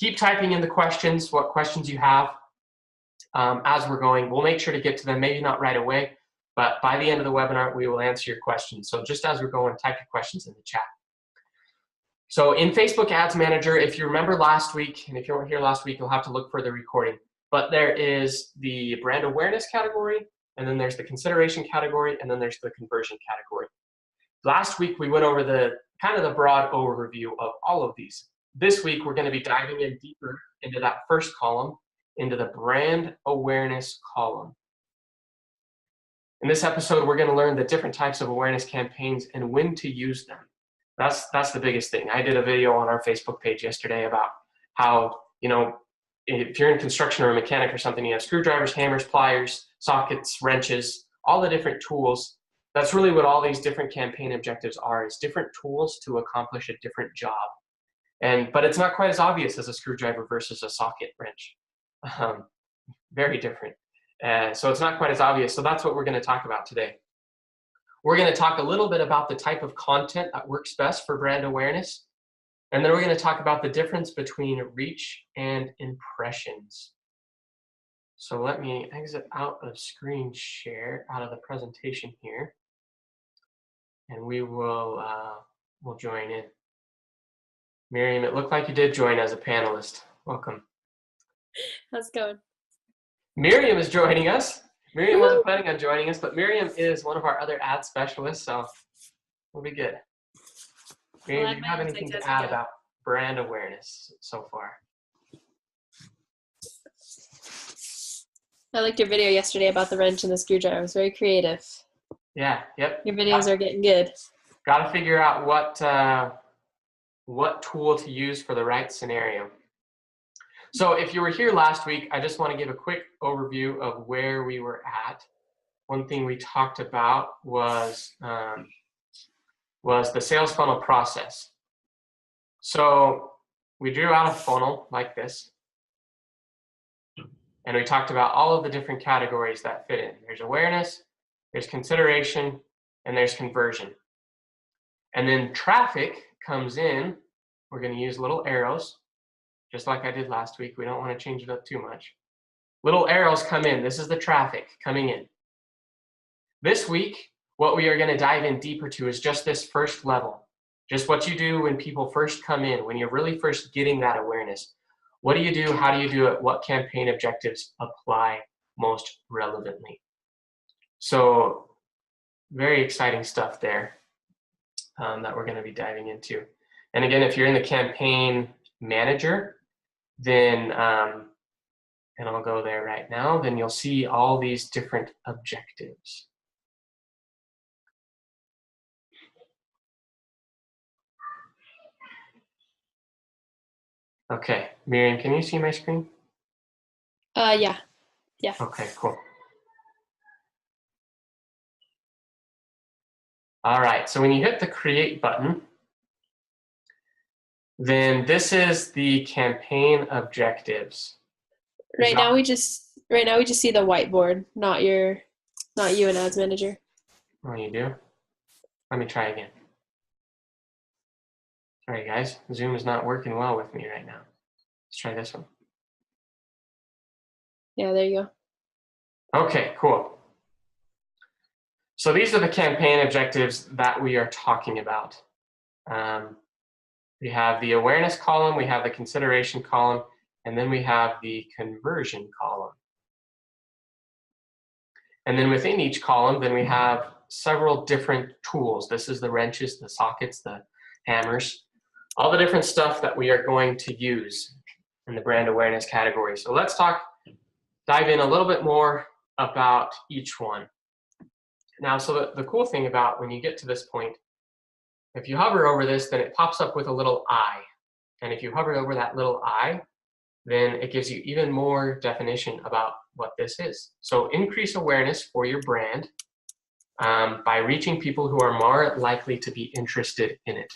keep typing in the questions, what questions you have as we're going. We'll make sure to get to them, maybe not right away, but by the end of the webinar, we will answer your questions. So just as we're going, type your questions in the chat. So in Facebook Ads Manager, if you remember last week, and if you weren't here last week, you'll have to look for the recording, but there is the brand awareness category, and then there's the consideration category, and then there's the conversion category. Last week, we went over the kind of the broad overview of all of these. This week, we're going to be diving in deeper into that first column, into the brand awareness column. In this episode, we're going to learn the different types of awareness campaigns and when to use them. That's the biggest thing. I did a video on our Facebook page yesterday about how, you know, if you're in construction or a mechanic or something, you have screwdrivers, hammers, pliers, sockets, wrenches, all the different tools. That's really what all these different campaign objectives are, is different tools to accomplish a different job. But it's not quite as obvious as a screwdriver versus a socket wrench. Very different. So it's not quite as obvious. So that's what we're going to talk about today. We're going to talk a little bit about the type of content that works best for brand awareness. And then we're going to talk about the difference between reach and impressions. So let me exit out of screen share, out of the presentation here. And we will we'll join in. Miriam, it looked like you did join as a panelist. Welcome. How's it going? Miriam is joining us. Miriam wasn't planning on joining us, but Miriam is one of our other ad specialists, so we'll be good. Miriam, do you have anything to add about brand awareness so far? I liked your video yesterday about the wrench and the screwdriver. It was very creative. Yeah, yep. Your videos are getting good. Got to figure out what tool to use for the right scenario. So if you were here last week, I just want to give a quick overview of where we were at. One thing we talked about was the sales funnel process. So we drew out a funnel like this, and we talked about all of the different categories that fit in. There's awareness, there's consideration, and there's conversion. And then traffic comes in. We're going to use little arrows, just like I did last week. We don't want to change it up too much. Little arrows come in. This is the traffic coming in. This week, what we are going to dive in deeper to is just this first level. Just what you do when people first come in, when you're really first getting that awareness. What do you do? How do you do it? What campaign objectives apply most relevantly? So very exciting stuff there that we're going to be diving into. And again, if you're in the campaign manager, then, and I'll go there right now, then you'll see all these different objectives. Okay, Miriam, can you see my screen? Yeah. Okay, cool. All right, so when you hit the create button, then this is the campaign objectives. Right now we just see the whiteboard, not you in Ads Manager. Oh, you do? Let me try again. Sorry guys, Zoom is not working well with me right now. Let's try this one. Yeah, there you go. Okay, cool. So these are the campaign objectives that we are talking about. We have the awareness column, we have the consideration column, and then we have the conversion column. And then within each column, then we have several different tools. This is the wrenches, the sockets, the hammers, all the different stuff that we are going to use in the brand awareness category. So let's dive in a little bit more about each one. Now, so the cool thing about when you get to this point, if you hover over this, then it pops up with a little eye. And if you hover over that little eye, then it gives you even more definition about what this is. So increase awareness for your brand by reaching people who are more likely to be interested in it.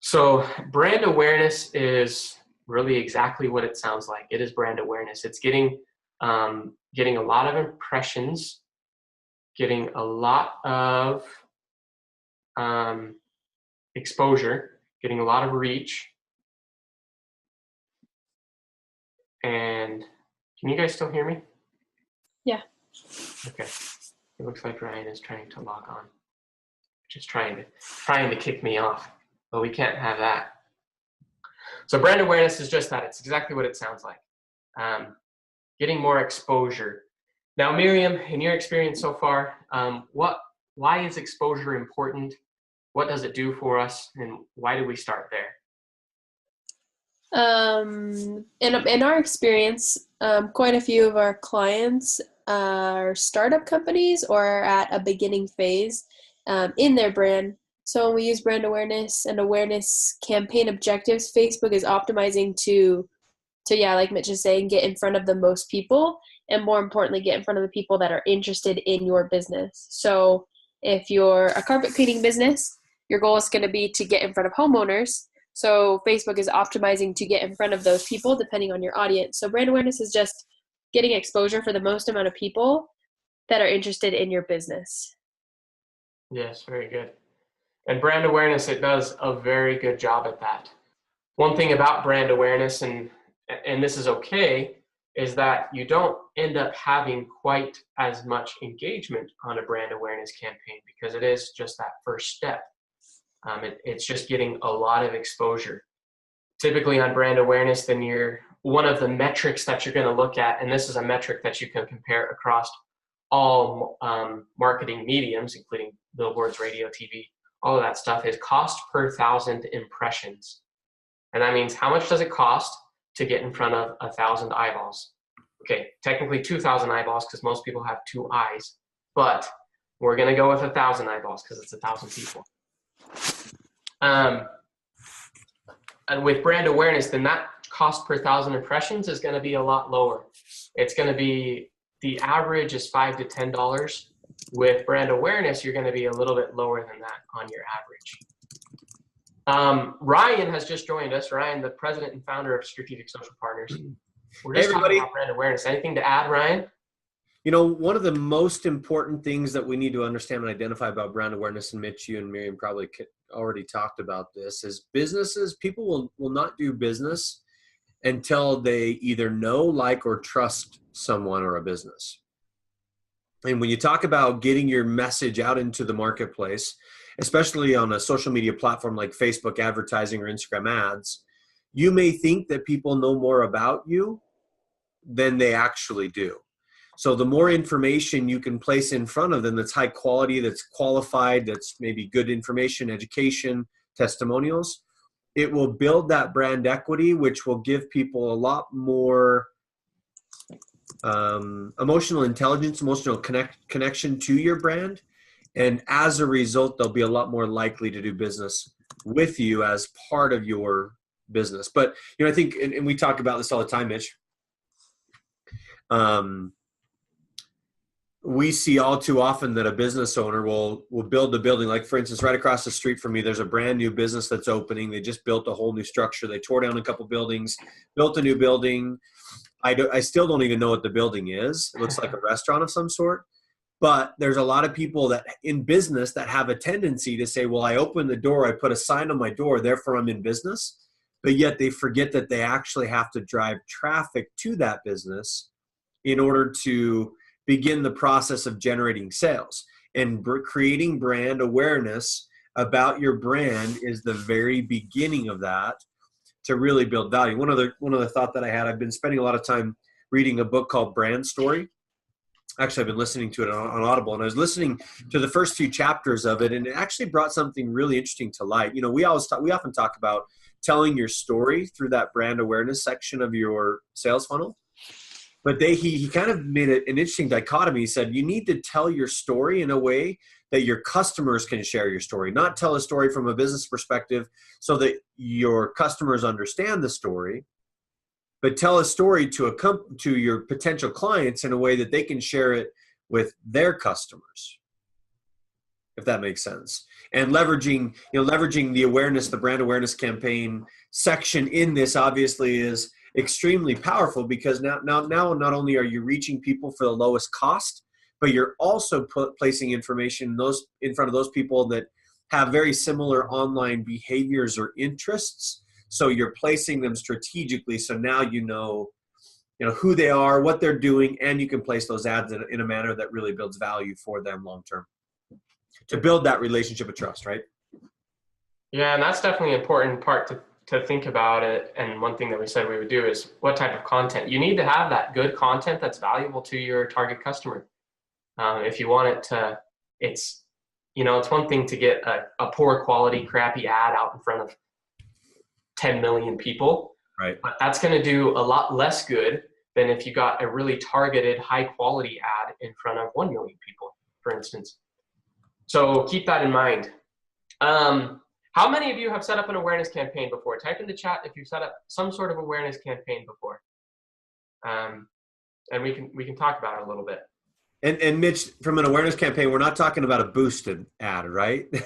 So brand awareness is really exactly what it sounds like. It is brand awareness. It's getting a lot of impressions, getting a lot of exposure, getting a lot of reach, And can you guys still hear me? Yeah. Okay. It looks like Ryan is trying to log on. Just trying to kick me off, but we can't have that. So brand awareness is just that. It's exactly what it sounds like. Getting more exposure. Now, Miriam, in your experience so far, why is exposure important? What does it do for us, and why do we start there? In our experience, quite a few of our clients are startup companies or are at a beginning phase in their brand. So when we use brand awareness and awareness campaign objectives, Facebook is optimizing to yeah, like Mitch is saying, get in front of the most people, and more importantly, get in front of the people that are interested in your business. So if you're a carpet cleaning business, your goal is going to be to get in front of homeowners. So Facebook is optimizing to get in front of those people depending on your audience. So brand awareness is just getting exposure for the most amount of people that are interested in your business. Yes, very good. And brand awareness, it does a very good job at that. One thing about brand awareness, and this is okay, is that you don't end up having quite as much engagement on a brand awareness campaign because it is just that first step. It's just getting a lot of exposure. Typically on brand awareness, then one of the metrics that you're going to look at, and this is a metric that you can compare across all marketing mediums, including billboards, radio, TV, all of that stuff, is cost per 1,000 impressions. And that means how much does it cost to get in front of 1,000 eyeballs? Okay, technically 2,000 eyeballs because most people have 2 eyes, but we're going to go with 1,000 eyeballs because it's 1,000 people. And with brand awareness, then that cost per 1,000 impressions is going to be a lot lower. It's going to be, the average is $5 to $10. With brand awareness, you're going to be a little bit lower than that on your average. Ryan has just joined us. Ryan, the president and founder of Strategic Social Partners. We're just talking about brand awareness. Anything to add, Ryan? You know, one of the most important things that we need to understand and identify about brand awareness, and Mitch, you and Miriam probably already talked about this, is businesses, people will not do business until they either know, like, or trust someone or a business. And when you talk about getting your message out into the marketplace, especially on a social media platform like Facebook advertising or Instagram ads, you may think that people know more about you than they actually do. So the more information you can place in front of them that's high quality, that's qualified, that's maybe good information, education, testimonials, it will build that brand equity, which will give people a lot more emotional intelligence, emotional connection to your brand. And as a result, they'll be a lot more likely to do business with you as part of your business. But, you know, I think, and we talk about this all the time, Mitch, we see all too often that a business owner will build a building. Like, for instance, right across the street from me, there's a brand new business that's opening. They just built a whole new structure. They tore down a couple buildings, built a new building. I still don't even know what the building is. It looks like a restaurant of some sort. But there's a lot of people that in business that have a tendency to say, well, I open the door, I put a sign on my door, therefore I'm in business. But yet they forget that they actually have to drive traffic to that business in order to begin the process of generating sales. And creating brand awareness about your brand is the very beginning of that to really build value. One other thought that I had, I've been spending a lot of time reading a book called Brand Story. Actually, I've been listening to it on Audible, and I was listening to the first few chapters of it, and it actually brought something really interesting to light. You know, we often talk about telling your story through that brand awareness section of your sales funnel. But he kind of made an interesting dichotomy. He said, you need to tell your story in a way that your customers can share your story, not tell a story from a business perspective so that your customers understand the story, but tell a story to your potential clients in a way that they can share it with their customers, if that makes sense. And leveraging the awareness, the brand awareness campaign section in this obviously is extremely powerful, because now not only are you reaching people for the lowest cost, but you're also placing information in front of those people that have very similar online behaviors or interests. So you're placing them strategically. So now you know who they are, what they're doing, and you can place those ads in a manner that really builds value for them long term to build that relationship of trust, right? Yeah, and that's definitely an important part to think about it. And one thing that we said we would do is what type of content. You need to have that good content that's valuable to your target customer. If you want it to, it's one thing to get a poor quality, crappy ad out in front of 10 million people, right? But that's going to do a lot less good than if you got a really targeted, high quality ad in front of 1 million people, for instance. So keep that in mind. How many of you have set up an awareness campaign before? Type in the chat if you've set up some sort of awareness campaign before. And we can talk about it a little bit. And Mitch, from an awareness campaign, we're not talking about a boosted ad, right? We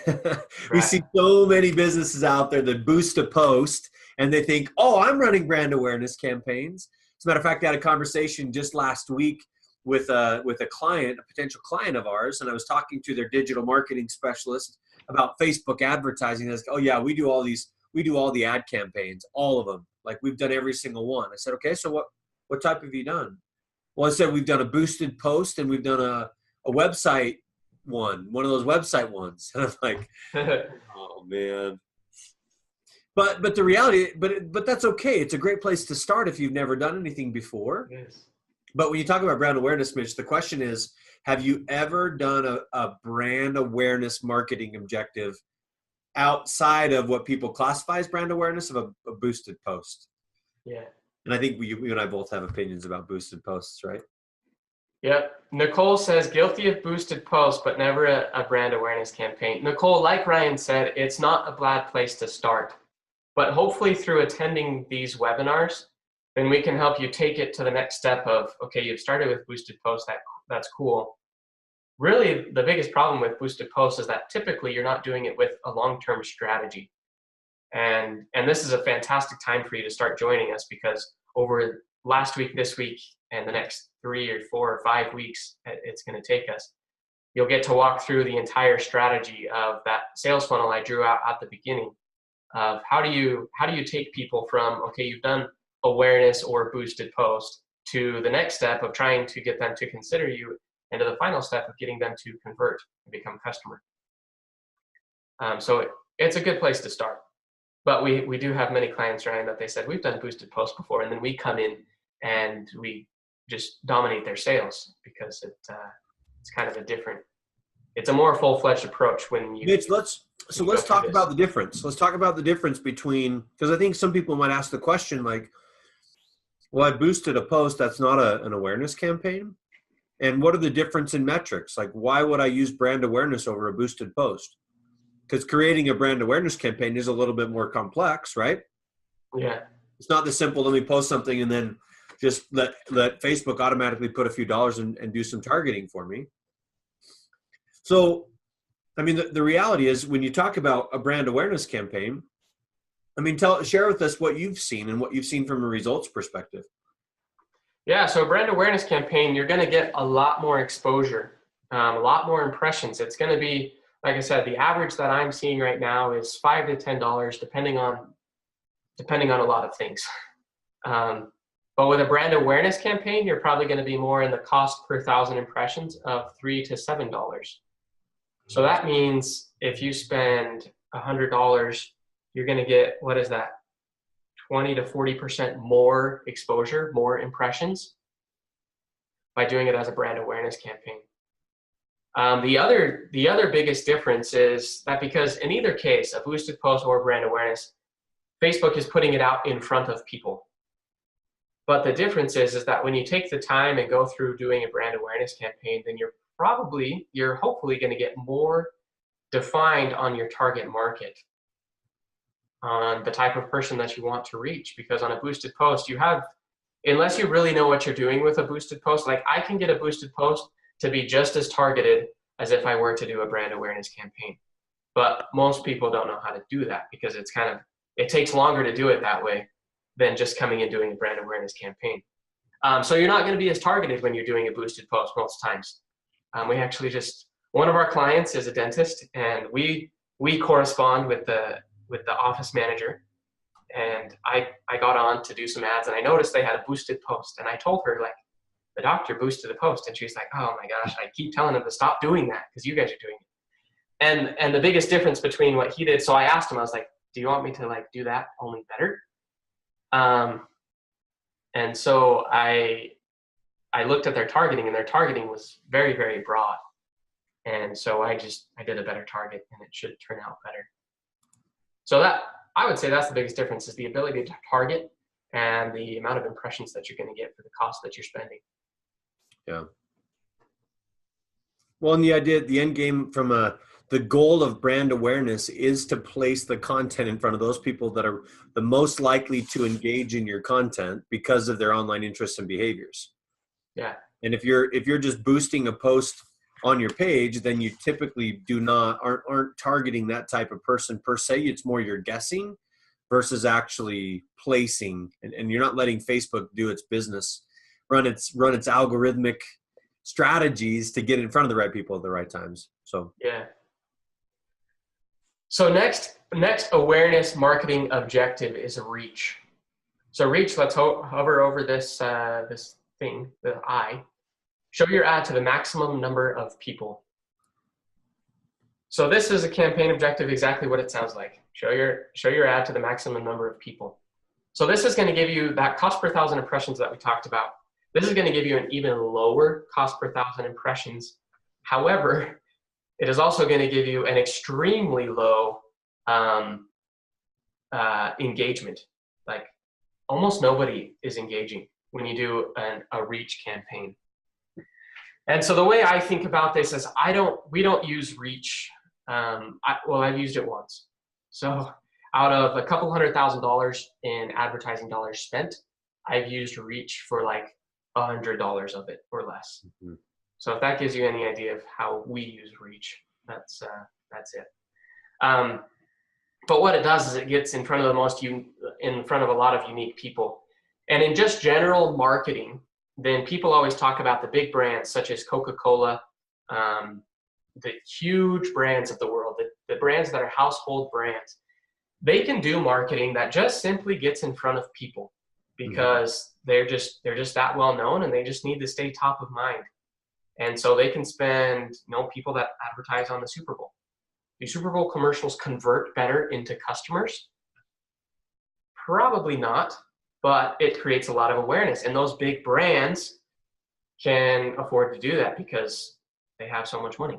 Right. see so many businesses out there that boost a post and they think, oh, I'm running brand awareness campaigns. As a matter of fact, I had a conversation just last week with a client, a potential client of ours, and I was talking to their digital marketing specialist about Facebook advertising. I was like, oh yeah, we do all the ad campaigns, all of them. Like we've done every single one. I said, okay, so what type have you done? Well, I said we've done a boosted post and we've done a website one of those website ones. And I'm like, oh man. But the reality, but that's okay. It's a great place to start if you've never done anything before. Yes. But when you talk about brand awareness, Mitch, the question is, have you ever done a brand awareness marketing objective outside of what people classify as brand awareness of a boosted post? Yeah. And I think you and I both have opinions about boosted posts, right? Yep. Nicole says, guilty of boosted posts, but never a brand awareness campaign. Nicole, like Ryan said, it's not a bad place to start. But hopefully through attending these webinars, then we can help you take it to the next step of, okay, you've started with boosted posts, that's cool. Really, the biggest problem with boosted posts is that typically you're not doing it with a long-term strategy. And this is a fantastic time for you to start joining us, because over last week, this week, and the next 3 or 4 or 5 weeks it's going to take us, you'll get to walk through the entire strategy of that sales funnel I drew out at the beginning of how do you take people from, okay, you've done awareness or boosted post, to the next step of trying to get them to consider you, and to the final step of getting them to convert and become a customer. So it's a good place to start. But we do have many clients, Ryan, that they said, we've done boosted posts before, and then we come in and we just dominate their sales, because it's kind of it's a more full-fledged approach when you— Mitch, let's talk about the difference. Let's talk about the difference between, because I think some people might ask the question like, well, I boosted a post, that's not an awareness campaign. And what are the difference in metrics? Like, why would I use brand awareness over a boosted post? Because creating a brand awareness campaign is a little bit more complex, right? Yeah. It's not the simple, let me post something and then just let Facebook automatically put a few dollars and do some targeting for me. So, I mean, the reality is, when you talk about a brand awareness campaign, I mean, share with us what you've seen and what you've seen from a results perspective. Yeah, so a brand awareness campaign, you're going to get a lot more exposure, a lot more impressions. It's going to be, like I said, the average that I'm seeing right now is $5 to $10, depending on a lot of things. But with a brand awareness campaign, you're probably going to be more in the cost per 1,000 impressions of $3 to $7. So that means if you spend $100, you're going to get, what is that, 20 to 40% more exposure, more impressions, by doing it as a brand awareness campaign. The other biggest difference is that, because in either case, a boosted post or brand awareness, Facebook is putting it out in front of people. But the difference is that when you take the time and go through doing a brand awareness campaign, then you're hopefully going to get more defined on your target market, on the type of person that you want to reach. Because on a boosted post, unless you really know what you're doing with a boosted post, like I can get a boosted post to be just as targeted as if I were to do a brand awareness campaign. But most people don't know how to do that, because it takes longer to do it that way than just coming and doing a brand awareness campaign. So you're not going to be as targeted when you're doing a boosted post most times. We actually one of our clients is a dentist, and we correspond with the office manager, and I got on to do some ads, and I noticed they had a boosted post, and I told her, like, the doctor boosted the post, and she's like, oh my gosh, I keep telling him to stop doing that because you guys are doing it. And the biggest difference between what he did, so I asked him, I was like, do you want me to like do that only better? And so I looked at their targeting, and their targeting was very, very broad. And so I did a better target, and it should turn out better. So that, I would say that's the biggest difference, is the ability to target and the amount of impressions that you're going to get for the cost that you're spending. Yeah. Well, and the idea, the end game from the goal of brand awareness is to place the content in front of those people that are the most likely to engage in your content because of their online interests and behaviors. Yeah. And if you're just boosting a post on your page, then you typically aren't targeting that type of person per se. It's more you're guessing versus actually placing, and you're not letting Facebook do its business, run its algorithmic strategies to get in front of the right people at the right times. So yeah. So next awareness marketing objective is reach. So reach, let's hover over this this thing, the I. Show your ad to the maximum number of people. So this is a campaign objective, exactly what it sounds like. Show your ad to the maximum number of people. So this is going to give you that cost per thousand impressions that we talked about. This is going to give you an even lower cost per thousand impressions. However, it is also going to give you an extremely low engagement. Like almost nobody is engaging when you do a reach campaign. And so the way I think about this is we don't use reach. I've used it once. So out of a couple $100,000 in advertising dollars spent, I've used reach for like $100 of it or less. Mm-hmm. So if that gives you any idea of how we use reach, that's it. But what it does is it gets in front of a lot of unique people. And in just general marketing, then people always talk about the big brands such as Coca-Cola, the huge brands of the world, the brands that are household brands. They can do marketing that just simply gets in front of people because they're just that well known, and they just need to stay top of mind. And so they can spend, people that advertise on the Super Bowl. Do Super Bowl commercials convert better into customers? Probably not, but it creates a lot of awareness. And those big brands can afford to do that because they have so much money.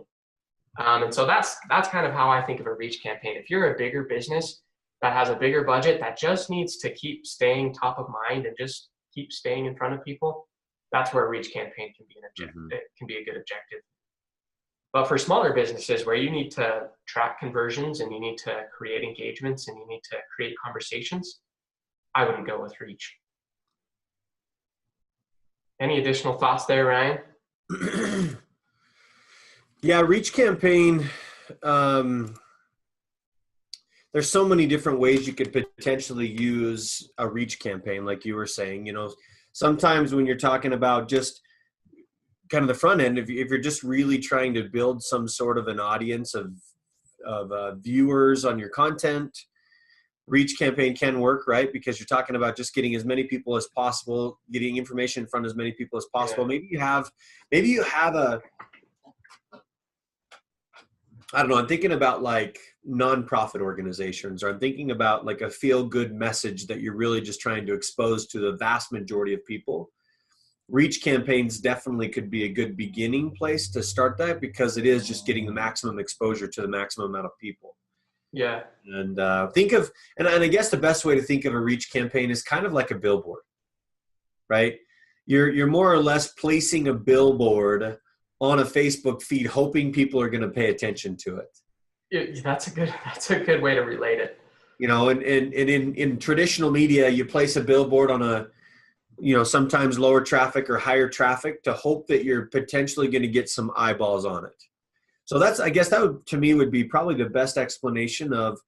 And so that's kind of how I think of a reach campaign. If you're a bigger business that has a bigger budget that just needs to keep staying top of mind and just keep staying in front of people, that's where a reach campaign can be an objective. Mm-hmm. It can be a good objective. But for smaller businesses where you need to track conversions and you need to create engagements and you need to create conversations, I wouldn't go with reach. Any additional thoughts there, Ryan? Yeah, reach campaign. There's so many different ways you could potentially use a reach campaign, like you were saying. Sometimes when you're talking about just kind of the front end, if you're just really trying to build some sort of an audience of viewers on your content, reach campaign can work, right? Because you're talking about just getting as many people as possible, getting information in front of as many people as possible. Yeah. Maybe you have I don't know, I'm thinking about like nonprofit organizations, or I'm thinking about like a feel-good message that you're really just trying to expose to the vast majority of people. Reach campaigns definitely could be a good beginning place to start that, because it is just getting the maximum exposure to the maximum amount of people. Yeah. And and I guess the best way to think of a reach campaign is kind of like a billboard, right? You're more or less placing a billboard on a Facebook feed, hoping people are going to pay attention to it. Yeah, that's a good way to relate it. And in traditional media, you place a billboard on a, sometimes lower traffic or higher traffic to hope that you're potentially going to get some eyeballs on it. So I guess that would, to me, would be probably the best explanation of,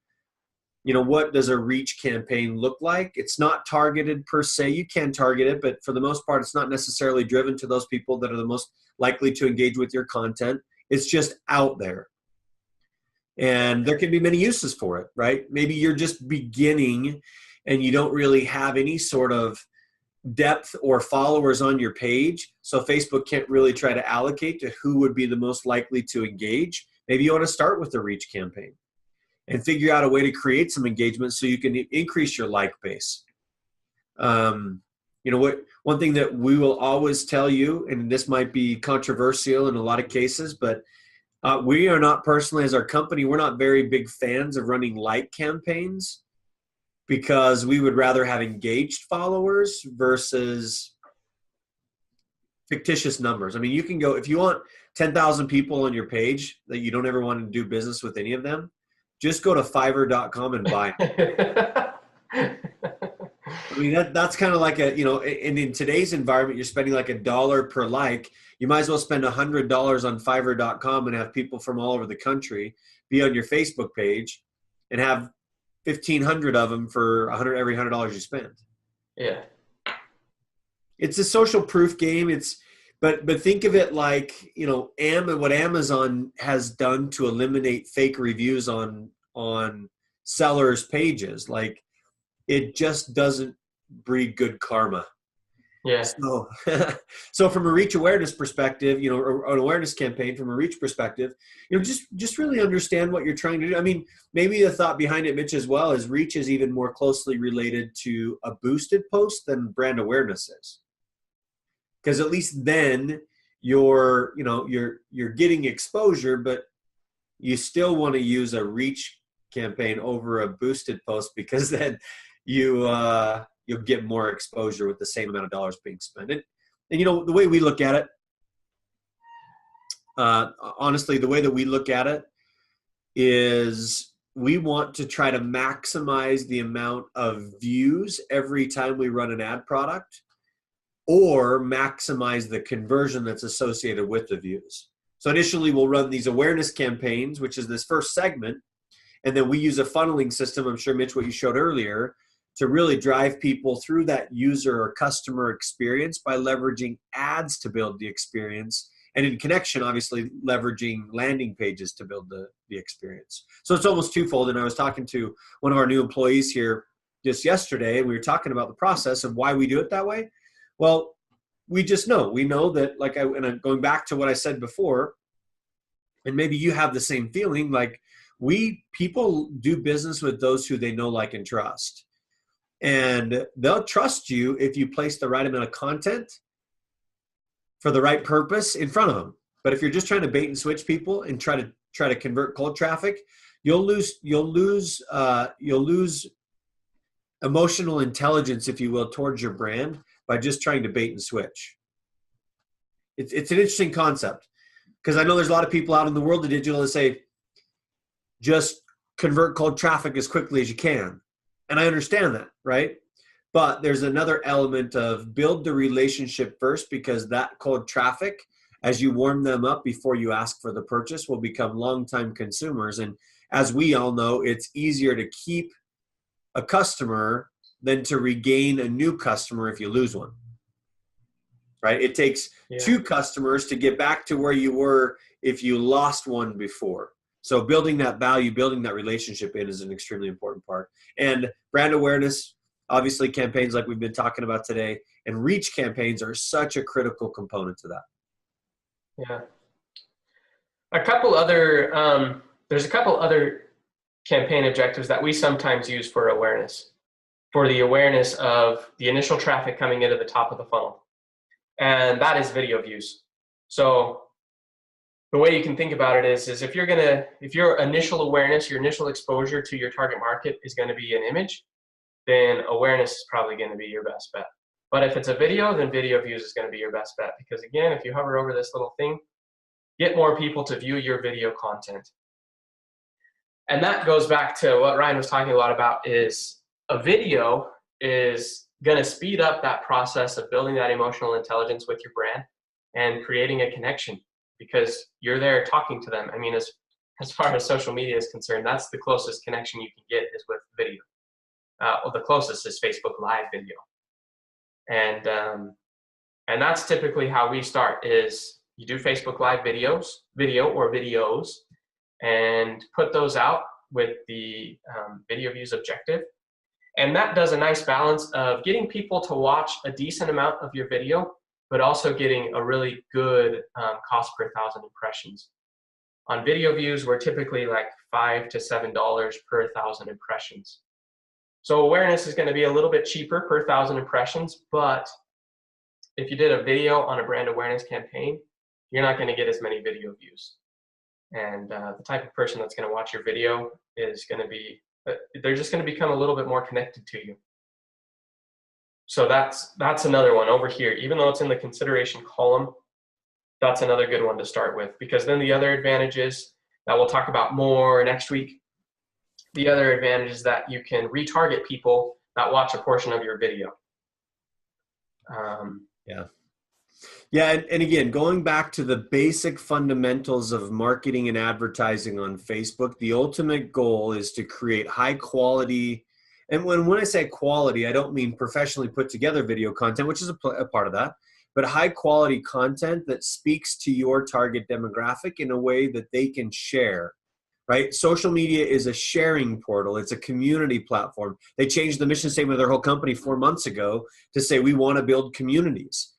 what does a reach campaign look like? It's not targeted per se. You can target it, but for the most part, it's not necessarily driven to those people that are the most likely to engage with your content. It's just out there. And there can be many uses for it, right? Maybe you're just beginning and you don't really have any sort of depth or followers on your page, so Facebook can't really try to allocate to who would be the most likely to engage, maybe you want to start with the reach campaign and figure out a way to create some engagement so you can increase your like base. One thing that we will always tell you, and this might be controversial in a lot of cases, but we are not personally, as our company, we're not very big fans of running like campaigns, because we would rather have engaged followers versus fictitious numbers. I mean, you can go, if you want 10,000 people on your page that you don't ever want to do business with any of them, just go to Fiverr.com and buy them. I mean, that's kind of like and in today's environment, you're spending like $1 per like. You might as well spend $100 on Fiverr.com and have people from all over the country be on your Facebook page and have 1,500 of them for every $100 you spend. Yeah. It's a social proof game. But think of it like, what Amazon has done to eliminate fake reviews on sellers' pages. Like, it just doesn't breed good karma. Yeah. So from a reach awareness perspective, or an awareness campaign from a reach perspective, just really understand what you're trying to do. I mean, maybe the thought behind it, Mitch, as well, is reach is even more closely related to a boosted post than brand awareness is. Because at least then you're getting exposure, but you still want to use a reach campaign over a boosted post, because then you'll get more exposure with the same amount of dollars being spent. And the way we look at it, honestly, the way that we look at it is we want to try to maximize the amount of views every time we run an ad product, or maximize the conversion that's associated with the views. So initially we'll run these awareness campaigns, which is this first segment, and then we use a funneling system, I'm sure, Mitch, what you showed earlier, to really drive people through that user or customer experience by leveraging ads to build the experience, and in connection, obviously, leveraging landing pages to build the experience. So it's almost twofold. And I was talking to one of our new employees here just yesterday, and we were talking about the process of why we do it that way. Well, we know that, and I'm going back to what I said before, and maybe you have the same feeling, like people do business with those who they know, like, and trust. And they'll trust you if you place the right amount of content for the right purpose in front of them. But if you're just trying to bait and switch people and try to convert cold traffic, you'll lose emotional intelligence, if you will, towards your brand by just trying to bait and switch. It's an interesting concept, because I know there's a lot of people out in the world of digital that say, just convert cold traffic as quickly as you can. And I understand that, right? But there's another element of build the relationship first, because that cold traffic, as you warm them up before you ask for the purchase, will become longtime consumers. And as we all know, it's easier to keep a customer than to regain a new customer if you lose one, right? It takes two customers to get back to where you were if you lost one before. So building that value, building that relationship in is an extremely important part. And brand awareness, obviously campaigns like we've been talking about today, and reach campaigns are such a critical component to that. Yeah. There's a couple other campaign objectives that we sometimes use for awareness, for the awareness of the initial traffic coming into the top of the funnel. And that is video views. So the way you can think about it is if your initial awareness, your initial exposure to your target market is going to be an image, then awareness is probably going to be your best bet. But if it's a video, then video views is going to be your best bet. Because again, if you hover over this little thing, get more people to view your video content. And that goes back to what Ryan was talking a lot about, is a video is going to speed up that process of building that emotional intelligence with your brand and creating a connection, because you're there talking to them. I mean, as far as social media is concerned, that's the closest connection you can get is with video. Well, the closest is Facebook Live video. And that's typically how we start, is you do Facebook Live video or videos, and put those out with the video views objective. And that does a nice balance of getting people to watch a decent amount of your video, but also getting a really good cost per 1,000 impressions. On video views, we're typically like $5 to $7 per 1,000 impressions. So awareness is going to be a little bit cheaper per 1,000 impressions, but if you did a video on a brand awareness campaign, you're not going to get as many video views. And the type of person that's going to watch your video is going to be, they're just going to become a little bit more connected to you. So that's another one over here. Even though it's in the consideration column, that's another good one to start with, because then the other advantages that we'll talk about more next week, the other advantage is that you can retarget people that watch a portion of your video. Yeah, and again, going back to the basic fundamentals of marketing and advertising on Facebook, the ultimate goal is to create high quality. And when I say quality, I don't mean professionally put together video content, which is a part of that, but high quality content that speaks to your target demographic in a way that they can share, right? Social media is a sharing portal. It's a community platform. They changed the mission statement of their whole company 4 months ago to say, we want to build communities.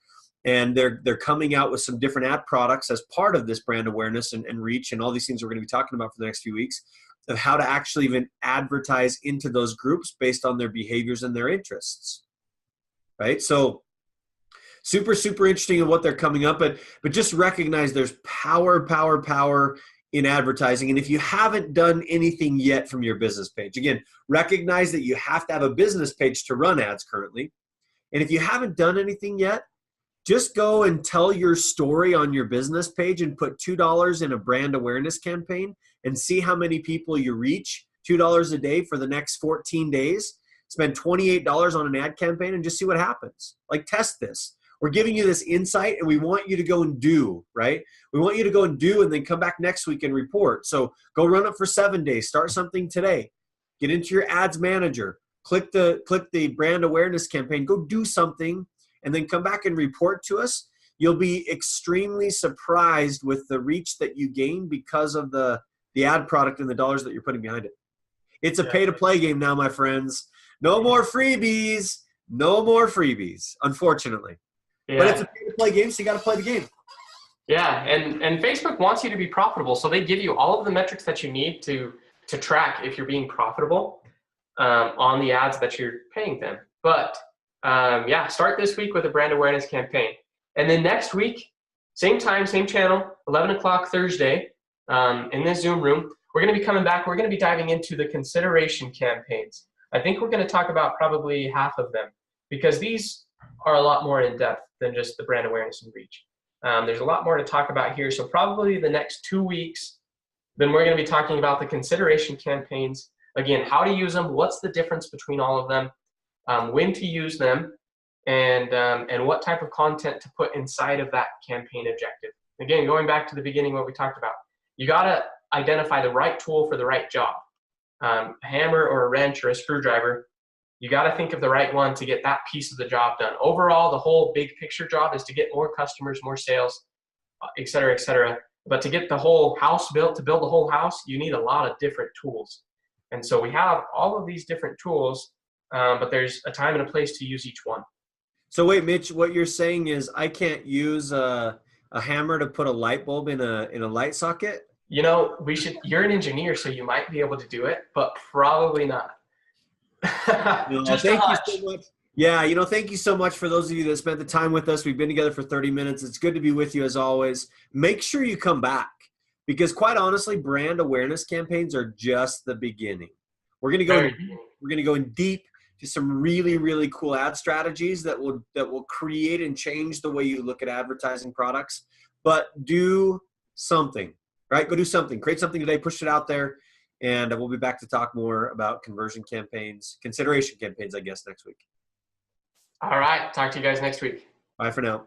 And they're coming out with some different ad products as part of this brand awareness and reach and all these things we're going to be talking about for the next few weeks of how to actually even advertise into those groups based on their behaviors and their interests, right? So super, super interesting in what they're coming up, but just recognize there's power in advertising. And if you haven't done anything yet from your business page, again, recognize that you have to have a business page to run ads currently. And if you haven't done anything yet, just go and tell your story on your business page and put $2 in a brand awareness campaign and see how many people you reach. $2 a day for the next 14 days. Spend $28 on an ad campaign and just see what happens. Like, test this. We're giving you this insight and we want you to go and do, right? We want you to go and do and then come back next week and report. So go run it for 7 days. Start something today. Get into your ads manager. Click the brand awareness campaign. Go do something and then come back and report to us. You'll be extremely surprised with the reach that you gain because of the ad product and the dollars that you're putting behind it. It's a pay-to-play game now, my friends. No more freebies. No more freebies, unfortunately. Yeah. But it's a pay-to-play game, so you got to play the game. Yeah, and Facebook wants you to be profitable, so they give you all of the metrics that you need to track if you're being profitable on the ads that you're paying them. But start this week with a brand awareness campaign. And then next week, same time, same channel, 11 o'clock Thursday, in this Zoom room, we're going to be coming back. We're going to be diving into the consideration campaigns. I think we're going to talk about probably half of them because these are a lot more in depth than just the brand awareness and reach. There's a lot more to talk about here. So probably the next 2 weeks, then we're going to be talking about the consideration campaigns. Again, how to use them, what's the difference between all of them, when to use them, and what type of content to put inside of that campaign objective. Again, going back to the beginning, what we talked about, you got to identify the right tool for the right job. A hammer or a wrench or a screwdriver, you got to think of the right one to get that piece of the job done. Overall, the whole big picture job is to get more customers, more sales, et cetera, et cetera. But to get the whole house built, to build the whole house, you need a lot of different tools. And so we have all of these different tools, but there's a time and a place to use each one. So wait, Mitch, what you're saying is I can't use a hammer to put a light bulb in a light socket? You know, you're an engineer, so you might be able to do it, but probably not. Thank you so much. Yeah, thank you so much for those of you that spent the time with us. We've been together for 30 minutes. It's good to be with you as always. Make sure you come back because quite honestly, brand awareness campaigns are just the beginning. We're going to go in deep to some really, really cool ad strategies that will create and change the way you look at advertising products. But do something, right? Go do something. Create something today. Push it out there. And we'll be back to talk more about conversion campaigns, consideration campaigns, I guess, next week. All right. Talk to you guys next week. Bye for now.